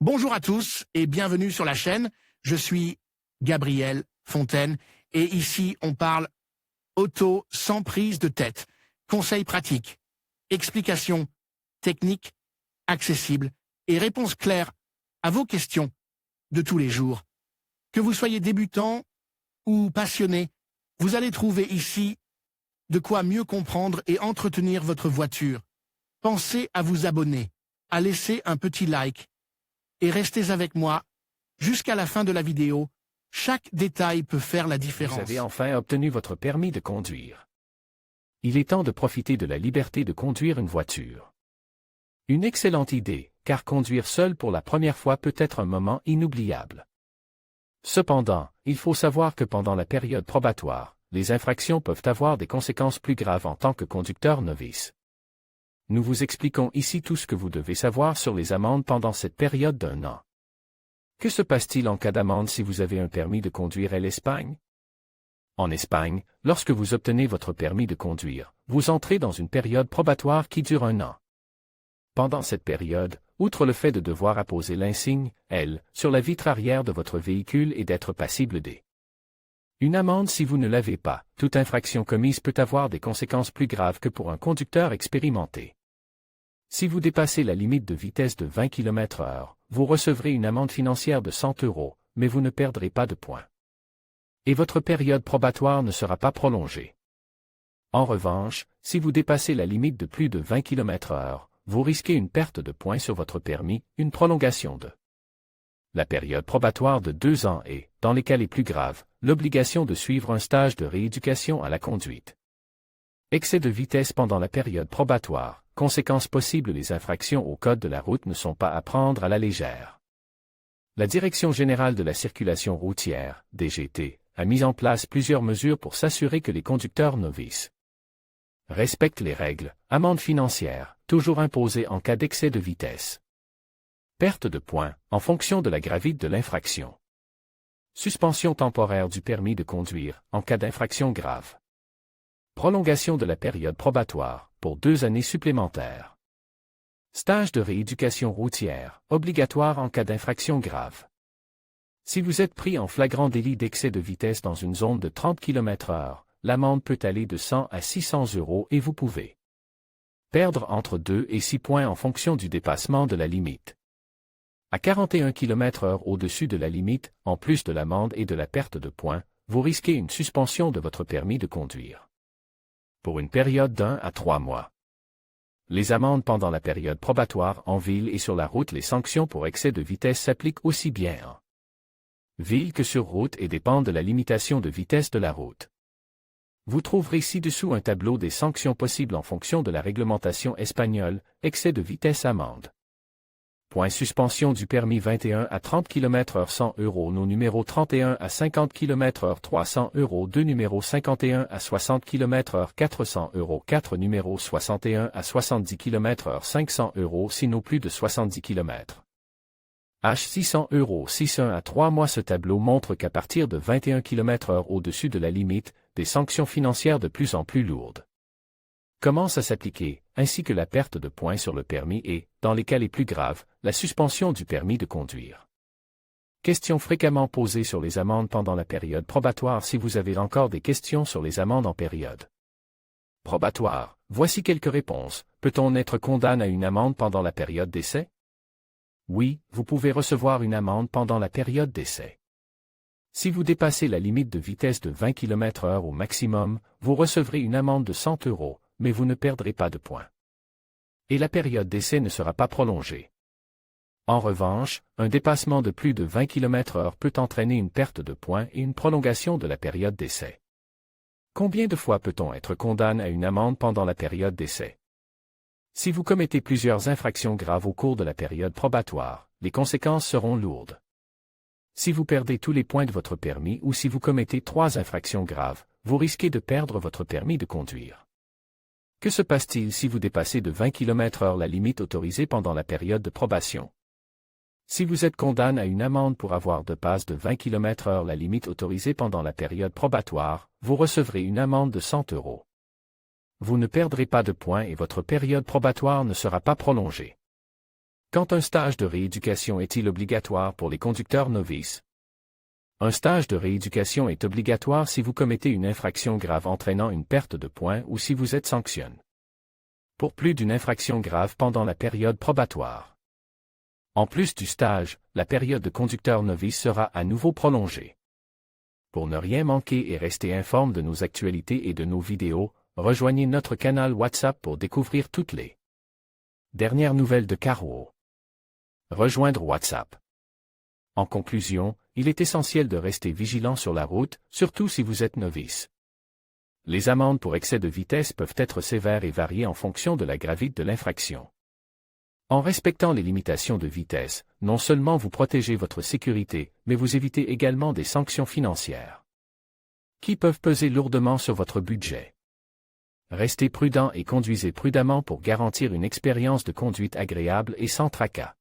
Bonjour à tous et bienvenue sur la chaîne. Je suis Gabriel Fontaine et ici on parle auto sans prise de tête. Conseils pratiques, explications techniques, accessibles et réponses claires à vos questions de tous les jours. Que vous soyez débutant ou passionné, vous allez trouver ici de quoi mieux comprendre et entretenir votre voiture. Pensez à vous abonner, à laisser un petit like et restez avec moi jusqu'à la fin de la vidéo. Chaque détail peut faire la différence. Vous avez enfin obtenu votre permis de conduire. Il est temps de profiter de la liberté de conduire une voiture. Une excellente idée, car conduire seul pour la première fois peut être un moment inoubliable. Cependant, il faut savoir que pendant la période probatoire, les infractions peuvent avoir des conséquences plus graves en tant que conducteur novice. Nous vous expliquons ici tout ce que vous devez savoir sur les amendes pendant cette période d'1 an. Que se passe-t-il en cas d'amende si vous avez un permis de conduire à l'Espagne? En Espagne, lorsque vous obtenez votre permis de conduire, vous entrez dans une période probatoire qui dure 1 an. Pendant cette période, outre le fait de devoir apposer l'insigne « L » sur la vitre arrière de votre véhicule et d'être passible d'une amende si vous ne l'avez pas, toute infraction commise peut avoir des conséquences plus graves que pour un conducteur expérimenté. Si vous dépassez la limite de vitesse de 20 km/h, vous recevrez une amende financière de 100 €, mais vous ne perdrez pas de points. Et votre période probatoire ne sera pas prolongée. En revanche, si vous dépassez la limite de plus de 20 km/h, vous risquez une perte de points sur votre permis, une prolongation de la période probatoire de 2 ans et, dans les cas les plus graves, l'obligation de suivre un stage de rééducation à la conduite. Excès de vitesse pendant la période probatoire, conséquences possibles: les infractions au code de la route ne sont pas à prendre à la légère. La Direction générale de la circulation routière, DGT, a mis en place plusieurs mesures pour s'assurer que les conducteurs novices respectent les règles. Amende financière, toujours imposée en cas d'excès de vitesse. Perte de points, en fonction de la gravité de l'infraction. Suspension temporaire du permis de conduire, en cas d'infraction grave. Prolongation de la période probatoire, pour 2 années supplémentaires. Stage de rééducation routière, obligatoire en cas d'infraction grave. Si vous êtes pris en flagrant délit d'excès de vitesse dans une zone de 30 km/h, l'amende peut aller de 100 à 600 € et vous pouvez perdre entre 2 et 6 points en fonction du dépassement de la limite. À 41 km/h au-dessus de la limite, en plus de l'amende et de la perte de points, vous risquez une suspension de votre permis de conduire. Pour une période d'1 à 3 mois. Les amendes pendant la période probatoire en ville et sur la route. Les sanctions pour excès de vitesse s'appliquent aussi bien en ville que sur route et dépendent de la limitation de vitesse de la route. Vous trouverez ci-dessous un tableau des sanctions possibles en fonction de la réglementation espagnole, excès de vitesse amende. Point suspension du permis 21 à 30 km/h 100 €, nos numéro 31 à 50 km/h 300 €, 2 numéro 51 à 60 km/h 400 €, 4 numéro 61 à 70 km/h 500 €, sinon plus de 70 km. H 600 €, 6 à 3 mois. Ce tableau montre qu'à partir de 21 km/h au-dessus de la limite, des sanctions financières de plus en plus lourdes commencent à s'appliquer, ainsi que la perte de points sur le permis et, dans les cas les plus graves, la suspension du permis de conduire. Questions fréquemment posées sur les amendes pendant la période probatoire. Si vous avez encore des questions sur les amendes en période probatoire, voici quelques réponses. Peut-on être condamné à une amende pendant la période d'essai? Oui, vous pouvez recevoir une amende pendant la période d'essai. Si vous dépassez la limite de vitesse de 20 km/h au maximum, vous recevrez une amende de 100 €, mais vous ne perdrez pas de points. Et la période d'essai ne sera pas prolongée. En revanche, un dépassement de plus de 20 km/h peut entraîner une perte de points et une prolongation de la période d'essai. Combien de fois peut-on être condamné à une amende pendant la période d'essai? Si vous commettez plusieurs infractions graves au cours de la période probatoire, les conséquences seront lourdes. Si vous perdez tous les points de votre permis ou si vous commettez 3 infractions graves, vous risquez de perdre votre permis de conduire. Que se passe-t-il si vous dépassez de 20 km/h la limite autorisée pendant la période de probation? Si vous êtes condamné à une amende pour avoir dépassé de 20 km/h la limite autorisée pendant la période probatoire, vous recevrez une amende de 100 €. Vous ne perdrez pas de points et votre période probatoire ne sera pas prolongée. Quand un stage de rééducation est-il obligatoire pour les conducteurs novices? Un stage de rééducation est obligatoire si vous commettez une infraction grave entraînant une perte de points ou si vous êtes sanctionné pour plus d'une infraction grave pendant la période probatoire. En plus du stage, la période de conducteur novice sera à nouveau prolongée. Pour ne rien manquer et rester informé de nos actualités et de nos vidéos, rejoignez notre canal WhatsApp pour découvrir toutes les dernières nouvelles de Carwo. Rejoindre WhatsApp. En conclusion, il est essentiel de rester vigilant sur la route, surtout si vous êtes novice. Les amendes pour excès de vitesse peuvent être sévères et varier en fonction de la gravité de l'infraction. En respectant les limitations de vitesse, non seulement vous protégez votre sécurité, mais vous évitez également des sanctions financières qui peuvent peser lourdement sur votre budget. Restez prudent et conduisez prudemment pour garantir une expérience de conduite agréable et sans tracas.